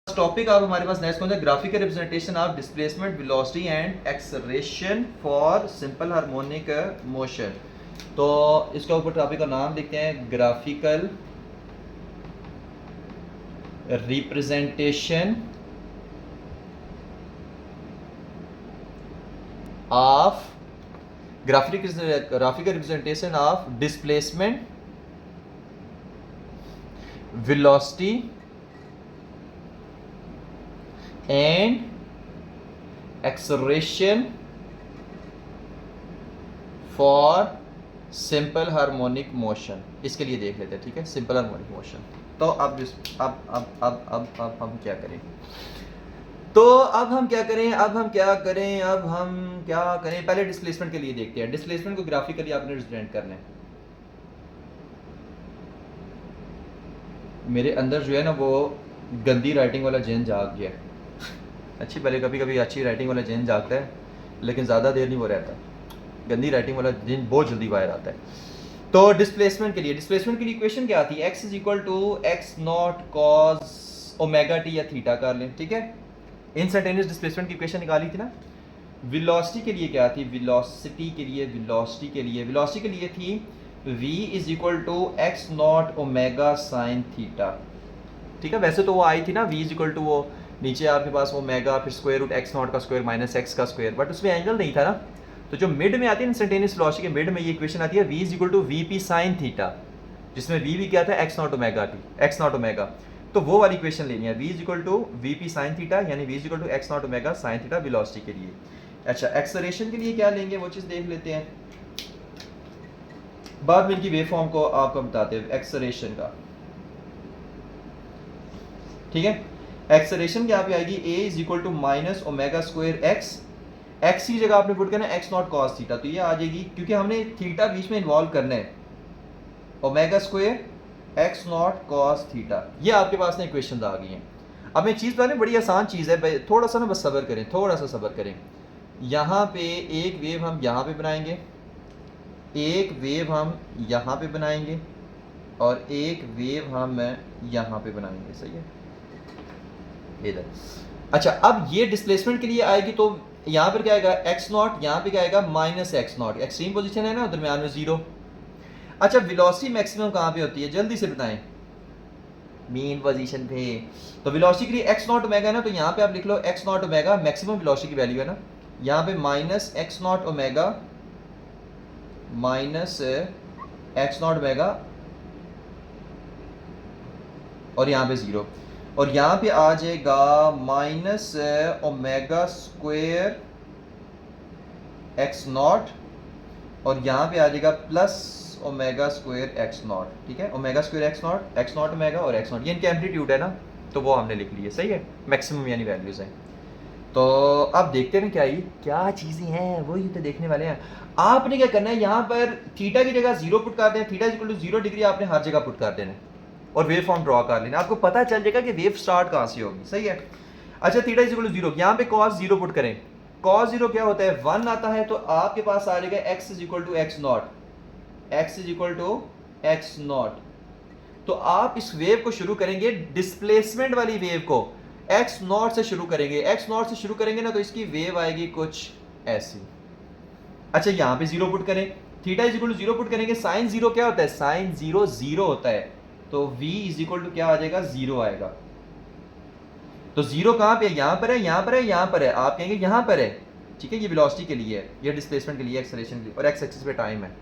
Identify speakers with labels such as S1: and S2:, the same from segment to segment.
S1: Topic अब हमारे पास next कौन सा graphical representation of displacement velocity and acceleration for simple harmonic motion. तो इसके ऊपर टॉपिक का नाम देखते हैं graphical representation of graphical representation of displacement velocity and acceleration for simple harmonic motion. इसके लिए देख लेते हैं, ठीक है, सिंपल हार्मोनिक मोशन। तो अब हम क्या करें पहले डिस्प्लेसमेंट के लिए देखते हैं। डिस्प्लेसमेंट को ग्राफिकली आपने रिप्रेजेंट करना है। मेरे अंदर जो है ना वो गंदी राइटिंग वाला जिन जाग गया। अच्छी पहले कभी कभी अच्छी राइटिंग वाला जिन जागता है, लेकिन ज़्यादा देर नहीं वो रहता। गंदी राइटिंग वाला जिन बहुत जल्दी बाहर आता है। तो डिस्प्लेसमेंट के लिए इक्वेशन क्या आती है? x is equal to x naught cos omega t या थीटा कर लें, ठीक है। इंस्टेंटेनियस डिस्प्लेसमेंट की इक्वेशन निकाली थी ना। वेलोसिटी के लिए क्या थी? वेलोसिटी के लिए थी v is equal to x not omega sine theta, ठीक है। वैसे तो वो आई थी ना v इज इक्वल टू वो नीचे आपके पास ओमेगा फिर स्क्वायर रूट एक्स नॉट का स्क्वायर माइनस एक्स का स्क्वायर, बट उसमें एंगल नहीं था ना। तो जो मिड में आती है इंस्टेंटेनियस वेलोसिटी के मिड में ये इक्वेशन आती है v is equal to v p sine theta, जिसमें v भी क्या था? X not omega. तो वो वाली इक्वेशन लेनी है, v is equal to v p sine theta, यानी v is equal to x not omega sine theta velocity के लिए। अच्छा, एक्सेलरेशन के लिए क्या लेंगे वो चीज़ देख लेते हैं, बाद में इनकी वेव फॉर्म को आपको बताते हैं एक्सेलरेशन का, ठीक है। एक्सेलरेशन क्या पे आएगी? a is equal to minus omega square x की जगह आपने पुट करना है एक्स नॉट कॉस थीटा, तो ये आ जाएगी, क्योंकि हमने थीटा बीच में इन्वॉल्व करना है, omega square x naught cos theta. ये आपके पास ना इक्वेशंस आ गई हैं। अब एक चीज़ बताने, बड़ी आसान चीज़ है, थोड़ा सा ना बस सब्र करें। यहाँ पे एक वेव हम यहाँ पे बनाएंगे, एक वेव हम यहाँ पे बनाएंगे, और एक वेव हम यहाँ पे बनाएंगे, सही है इधर। अच्छा, अब ये डिस्प्लेसमेंट के लिए आएगी, तो यहाँ पर क्या आएगा? एक्स नॉट, यहाँ पे क्या आएगा? Minus x not. Extreme position है ना, दरम्यान में जीरो। अच्छा, वेलोसिटी मैक्सिमम कहाँ पे होती है? जल्दी से बताएं। मीन पोजीशन पे। तो वेलोसिटी के लिए एक्स नॉट ओमेगा ना, तो यहाँ पे आप लिख लो x not omega, maximum velocity की वैल्यू है ना। यहाँ पे minus x not omega minus x not omega, और यहाँ पे जीरो, और यहाँ पे आ जाएगा minus omega square x nought, और यहाँ पे आ जाएगा plus omega square x nought, ठीक है। Omega square x not omega और एक्स नॉट, ये इनके एम्पलीट्यूड है ना, तो वो हमने लिख लिए, सही है, मैक्सिमम यानी वैल्यूज हैं। तो अब देखते हैं क्या चीज़ें हैं, वही तो देखने वाले हैं। आपने क्या करना है, यहाँ पर थीटा की जगह जीरो पुट कर दें, theta is equal to 0 degree आपने हर जगह पुट कर देना है, और वेव फॉर्म ड्रॉ कर लेना, आपको पता चल जाएगा कि वेव स्टार्ट कहाँ से होगी, सही है। अच्छा, थीटा इज इक्वल टू 0, यहाँ पे कॉस 0 पुट करें। कॉस 0 क्या होता है? 1 आता है, तो आपके पास आ जाएगा x is equal to x naught. तो आप इस वेव को शुरू करेंगे, डिस्प्लेसमेंट वाली वेव को एक्स नॉट से शुरू करेंगे ना, तो इसकी वेव आएगी कुछ ऐसी। अच्छा, यहाँ पे 0 पुट करें, theta is equal to 0 put करेंगे। साइन 0 क्या होता है? साइन 0 0 होता है, तो v इज इक्वल टू क्या आ जाएगा? 0 आएगा। तो 0 कहाँ पे है? यहाँ पर है। आप कहेंगे यहाँ पर है, ठीक है। ये वेलोसिटी के लिए है, ये डिस्प्लेसमेंट के लिए, एक्सेलरेशन के लिए, और एक्स एक्सिस पे टाइम है।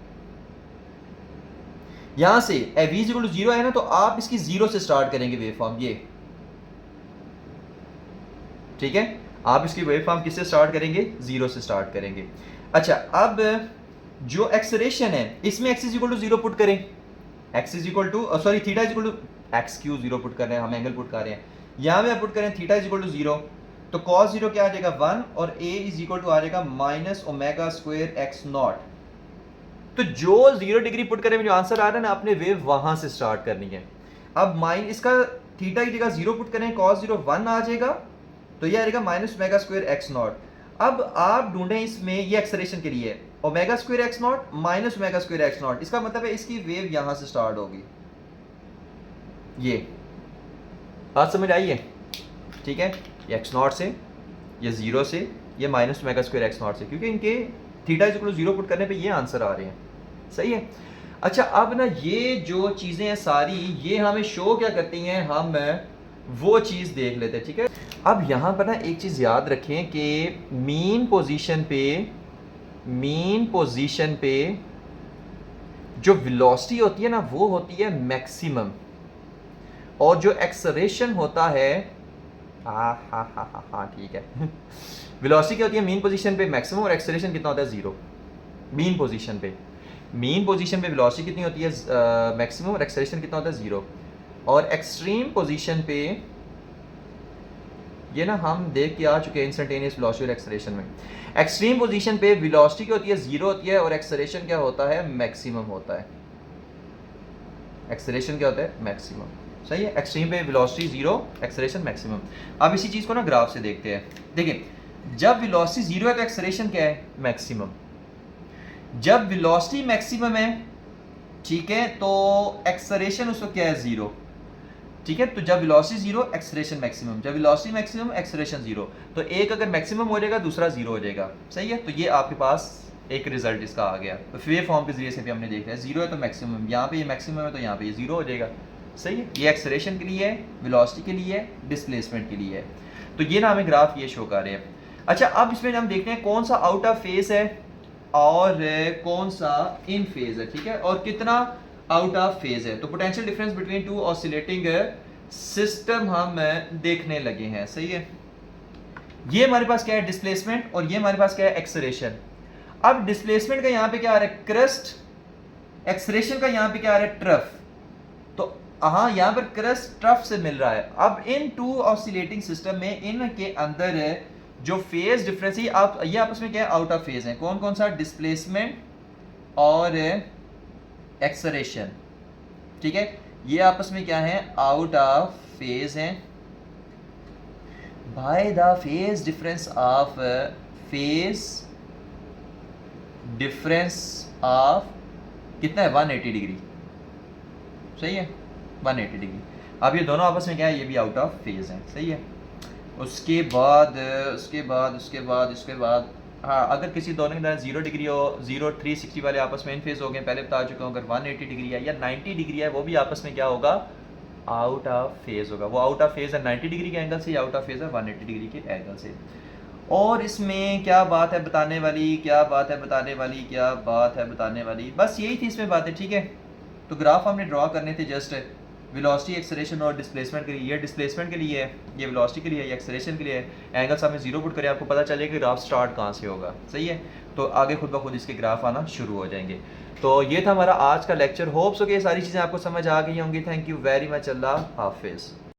S1: यहाँ से v इज इक्वल टू 0 है ना, तो आप इसकी 0 से स्टार्ट करेंगे वेव फॉर्म, ये, ठीक है। आप इसकी वेव फॉर्म किससे स्टार्ट करेंगे? 0 से स्टार्ट करेंगे। अच्छा, अब जो एक्सेलरेशन है, इसमें x is equal to 0 put करें, x is equal to theta is equal to x q 0 put कर रहे हैं, हम एंगल पुट कर रहे हैं। यहाँ में आप पुट करें थीटा इज इक्वल टू 0, तो cos 0 क्या आ जाएगा? 1, और a इज इक्वल टू आ जाएगा minus omega square x naught. तो जो 0 डिग्री पुट करें में जो आंसर आ रहा है ना, आपने वेव वहां से स्टार्ट करनी है। अब माइन इसका थीटा की जगह 0 पुट करें, cos 0 1 आ जाएगा, तो ये आ जाएगा minus omega square x not. अब आप ढूंढें इसमें, ये एक्सेलरेशन के लिए omega square x not minus omega square x not, इसका मतलब है इसकी वेव यहां से स्टार्ट होगी। ये बात समझ आई है? ठीक है, ये एक्स नॉट से, ये 0 से, ये minus omega square x naught से, क्योंकि इनके theta is equal to 0 put करने पे ये आंसर आ रहे हैं। सही है। अच्छा अब ना ये जो चीज़ें हैं सारी ये हमें शो क्या करती हैं, हम वो चीज़ देख लेते हैं। ठीक है, अब यहाँ पर ना एक चीज़ याद रखें कि मीन पोजीशन पे जो वेलोसिटी होती है ना वो होती है मैक्सिमम, और जो एक्सेलरेशन होता है हाँ ठीक है वेलोसिटी क्या होती है मीन पोजीशन पे मैक्सिमम, और एक्सेलरेशन कितना होता है 0 मीन पोजीशन पे। मीन पोजीशन पे वेलोसिटी कितनी होती है मैक्सिमम, और एक्सेलरेशन कितना होता है 0। और एक्सट्रीम पोजीशन पे ये ना हम देख के आ चुके हैं इंस्टेंटेनियस वेलोसिटी और एक्सेलरेशन में। एक्सट्रीम पोजीशन पे वेलोसिटी क्या होती है 0 होती है, और एक्सेलरेशन क्या होता है मैक्सिमम होता है। एक्सेलरेशन क्या होता है मैक्सिमम। सही है, एक्सट्रीम पे वेलोसिटी 0, एक्सेलरेशन मैक्सिमम। अब इसी चीज़ को ना ग्राफ से देखते हैं। देखिए जब वेलोसिटी 0 है तो एक्सेलरेशन क्या है मैक्सिमम। जब वेलोसिटी मैक्सिमम है, ठीक है, तो एक्सेलरेशन उसको क्या है 0। ठीक है, तो जब वेलोसिटी 0 एक्सेलरेशन मैक्सिमम, जब वेलोसिटी मैक्सिमम एक्सेलरेशन 0, तो एक अगर मैक्सिमम हो जाएगा दूसरा 0 हो जाएगा। सही है, तो ये आपके पास एक रिजल्ट इसका आ गया। तो वेव फॉर्म के जरिए से भी हमने देखा है 0 है तो मैक्सिमम, यहाँ पे ये मैक्सिमम है तो यहाँ पे ये 0 हो जाएगा। सही है, ये एक्सेलरेशन के लिए है, वेलोसिटी के लिए है, डिस्प्लेसमेंट के लिए है। तो ये ना हमें ग्राफ ये शो कर रहे हैं। अच्छा अब इसमें हम देखते हैं कौन सा आउट ऑफ फेज है और कौन सा इन फेज है। ठीक है, और कितना आउट ऑफ फेज है। तो potential difference between two oscillating system हम देखने लगे हैं। सही है, ये हमारे पास क्या है डिस्प्लेसमेंट, और ये हमारे पास क्या है एक्सेलरेशन। अब डिस्प्लेसमेंट का यहाँ पे क्या आ रहा है क्रस्ट, एक्सेलरेशन का यहाँ पे क्या आ रहा है ट्रफ। तो हाँ यहाँ पर क्रस्ट ट्रफ से मिल रहा है। अब इन टू ऑसिलेटिंग सिस्टम में इनके अंदर जो फेज डिफरेंस है आप ये आपस में क्या है आउट ऑफ फेज है। कौन कौन सा, डिस्प्लेसमेंट और एक्सेलरेशन। ठीक है, ये आपस में क्या है आउट ऑफ फेज है by the phase difference of कितना है 180 डिग्री। सही है, 180 डिग्री। अब ये दोनों आपस में क्या है, ये भी आउट ऑफ फेज है। सही है, उसके बाद हाँ अगर किसी दोनों के अंदर 0 डिग्री हो, 0 360 वाले आपस में इन फेज हो गए, पहले बता चुका हूँ। अगर 180 डिग्री है या 90 डिग्री है वो भी आपस में क्या होगा आउट ऑफ फेज होगा। वो आउट ऑफ फेज है 90 डिग्री के एंगल से, या आउट ऑफ फेज है 180 डिग्री के एंगल से। और इसमें क्या बात है बताने वाली, बस यही थी इसमें बातें। ठीक है, तो ग्राफ हमने ड्रॉ करने थे जस्ट वेलोसिटी, एक्सेलरेशन और डिस्प्लेसमेंट के लिए। ये डिस्प्लेसमेंट के लिए है, ये वेलोसिटी के लिए है, ये एक्सेलरेशन के लिए है। एंगल्स हमें 0 पुट करें, आपको पता चलेगा कि ग्राफ स्टार्ट कहाँ से होगा। सही है, तो आगे खुद ब खुद इसके ग्राफ आना शुरू हो जाएंगे। तो ये था हमारा आज का लेक्चर। होप्स हो कि ये सारी चीज़ें आपको समझ आ गई होंगी। Thank you very much. अल्लाह हाफिज़।